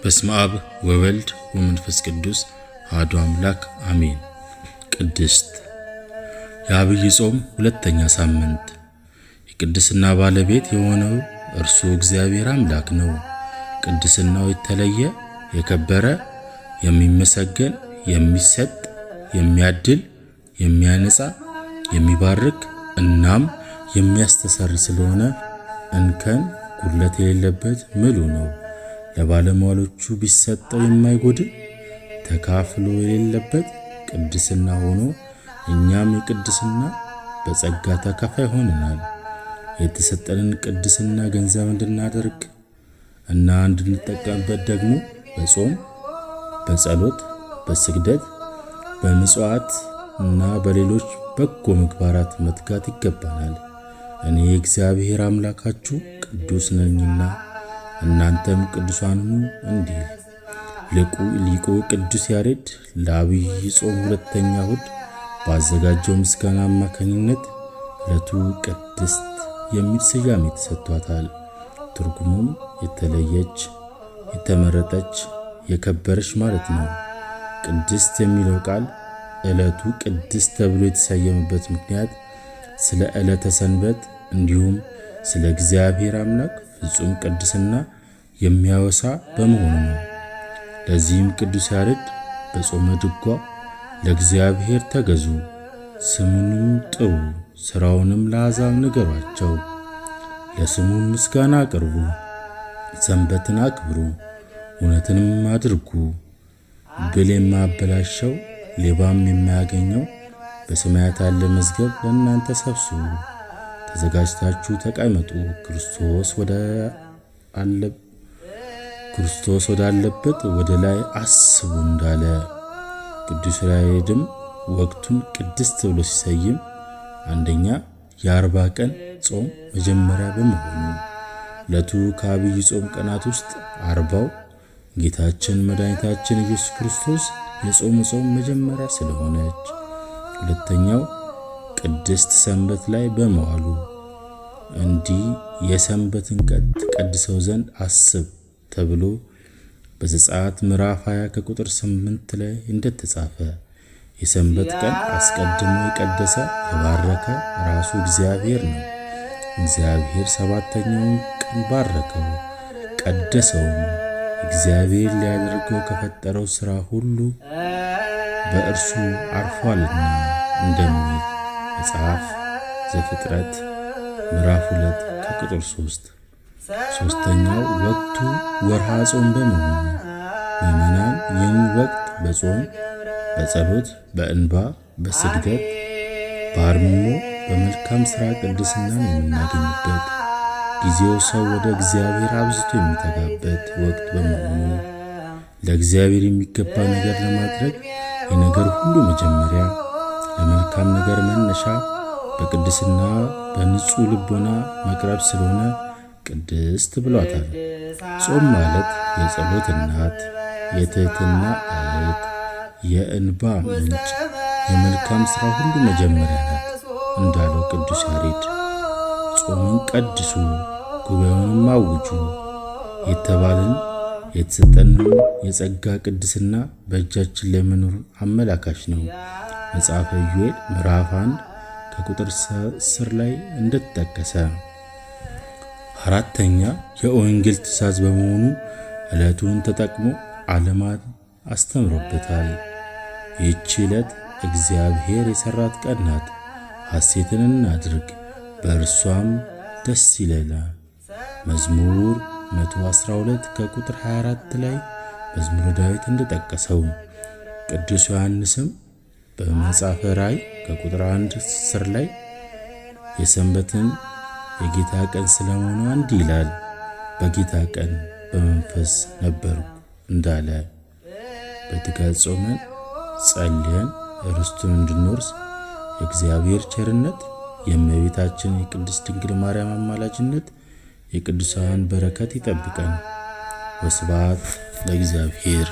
በስመ አብ ወወልድ ወመንፈስ ቅዱስ አሐዱ አምላክ አሜን። ቅድስት የዐቢይ ጾም ሁለተኛ ሳምንት። የቅድስና ባለቤት የሆነው እርሱ እግዚአብሔር አምላክ ነው። ቅድስናው የተለየ የከበረ የሚመሰገን የሚሰጥ የሚያድል የሚያነጻ የሚባርክ እናም የሚያስተሰርይ ስለሆነ እንከን ጉድለት የሌለበት ምሉ ነው። ለባለሟሎቹ ቢሰጠው የማይጎድል ተካፍሎ የሌለበት ቅድስና ሆኖ እኛም የቅድስና በጸጋ ተካፋይ ሆነናል። የተሰጠንን ቅድስና ገንዘብ እንድናደርግ እና እንድንጠቀምበት ደግሞ በጾም በጸሎት በስግደት በምጽዋት እና በሌሎች በጎ ምግባራት መትጋት ይገባናል። እኔ እግዚአብሔር አምላካችሁ ቅዱስ ነኝና እናንተም ቅዱሳን ሁኑ እንዲል ሊቁ ቅዱስ ያሬድ ለዐቢይ ጾም ሁለተኛ እሁድ ባዘጋጀው ምስጋና አማካኝነት ዕለቱ ቅድስት የሚል ስያሜ ተሰጥቷታል። ትርጉሙም የተለየች የተመረጠች የከበረች ማለት ነው። ቅድስት የሚለው ቃል ዕለቱ ቅድስት ተብሎ የተሰየመበት ምክንያት ስለ ዕለተ ሰንበት እንዲሁም ስለ እግዚአብሔር አምላክ ፍጹም ቅድስና የሚያወሳ በመሆኑ ነው። ለዚህም ቅዱስ ያሬድ በጾመ ድጓ ለእግዚአብሔር ተገዙ፣ ስሙንም ጥሩ፣ ሥራውንም ለአሕዛብ ንገሯቸው፣ ለስሙም ምስጋና አቅርቡ፣ ሰንበትን አክብሩ፣ እውነትንም አድርጉ፣ ብል የማያበላሸው ሌባም የማያገኘው በሰማያት ያለ መዝገብ ለእናንተ ሰብስቡ፣ ተዘጋጅታችሁ ተቀመጡ፣ ክርስቶስ ወዳለበት ወደ ላይ አስቡ እንዳለ። ቅዱስ ያሬድም ወቅቱን ቅድስት ብሎ ሲሰይም አንደኛ የ40 ቀን ጾም መጀመሪያ በመሆኑ ዕለቱ ከዐቢይ ጾም ቀናት ውስጥ 40ው ጌታችን መድኃኒታችን ኢየሱስ ክርስቶስ የጾም መጀመሪያ ስለሆነች፣ ሁለተኛው ቅድስት ሰንበት ላይ በመዋሉ እንዲህ የሰንበትን ቀን ትቀድሰው ዘንድ አስብ ተብሎ በዘጸአት ምዕራፍ 20 ከቁጥር 8 ላይ እንደተጻፈ የሰንበት ቀን አስቀድሞ የቀደሰ የባረከ ራሱ እግዚአብሔር ነው። እግዚአብሔር ሰባተኛውን ቀን ባረከው ቀደሰውም፣ እግዚአብሔር ሊያደርገው ከፈጠረው ሥራ ሁሉ በእርሱ አርፏልና እንደሚል መጽሐፍ ዘፍጥረት ምዕራፍ 2 ከቁጥር 3። ሦስተኛው ወቅቱ ወርሃ ጾም በመሆኑ ምዕመናን ይህን ወቅት በጾም በጸሎት በእንባ በስግደት በአርምሞ በመልካም ሥራ ቅድስናን የምናገኝበት ጊዜው ሰው ወደ እግዚአብሔር አብዝቶ የሚተጋበት ወቅት በመሆኑ ለእግዚአብሔር የሚገባ ነገር ለማድረግ የነገር ሁሉ መጀመሪያ ለመልካም ነገር መነሻ በቅድስና በንጹሕ ልቦና መቅረብ ስለሆነ ቅድስት ብሏታል። ጾም ማለት የጸሎት እናት፣ የትሕትና እህት፣ የእንባ ምንጭ፣ የመልካም ሥራ ሁሉ መጀመሪያ ናት እንዳለው ቅዱስ ያሬድ ጾምን ቀድሱ ጉባኤውንም አውጁ የተባልን የተሰጠንን የጸጋ ቅድስና በእጃችን ላይ መኖሩን አመላካች ነው። መጽሐፈ ኢዩኤል ምዕራፍ 1 ከቁጥር 10 ላይ እንደተጠቀሰ። አራተኛ የወንጌል ትእዛዝ በመሆኑ ዕለቱን ተጠቅሞ ዓለማት አስተምሮበታል። ይህች ዕለት እግዚአብሔር የሠራት ቀን ናት። ሐሴትን እናድርግ በእርሷም ደስ ይለናል። መዝሙር 112 ከቁጥር 24 ላይ መዝሙረ ዳዊት እንደጠቀሰው። ቅዱስ ዮሐንስም በመጽሐፈ ራእይ ከቁጥር 1 ላይ የሰንበትን የጌታ ቀን ስለመሆኑ እንዲህ ይላል፣ በጌታ ቀን በመንፈስ ነበርኩ እንዳለ። በትጋት ጾመን ጸልየን ርስቱን እንድንወርስ የእግዚአብሔር ቸርነት፣ የእመቤታችን የቅድስት ድንግል ማርያም አማላጅነት፣ የቅዱሳን በረከት ይጠብቀን። ወስብሐት ለእግዚአብሔር።